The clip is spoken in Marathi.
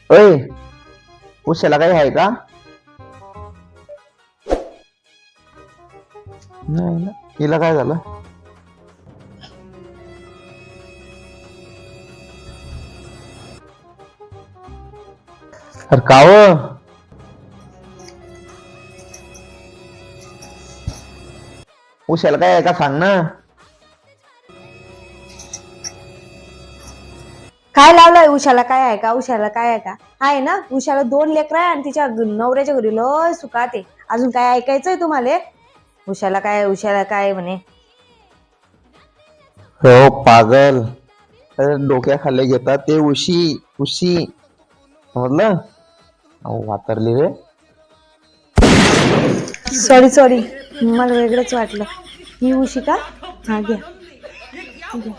अय, उशाला काही आहे का? नाही ना. हिला काय झालं? अरे काव, उशाला काय आहे का सांग ना. काय लावलंय उशाला? काय आहे का? उशाला काय आहे का? आहे ना, उशाला 2 लेकरं आहे आणि तिच्या नवऱ्याच्या घरी लय सुखात आहे. अजून काय ऐकायचंय तुम्हाला? उशाला काय, उशाला काय म्हणे. हो पागल. अरे डोक्याखाली घेतात ते उशी. उशी समजलं? अहो वातरली रे. सॉरी सॉरी, मला वेगळंच वाटलं. ही उशी का? हा घ्या घ्या.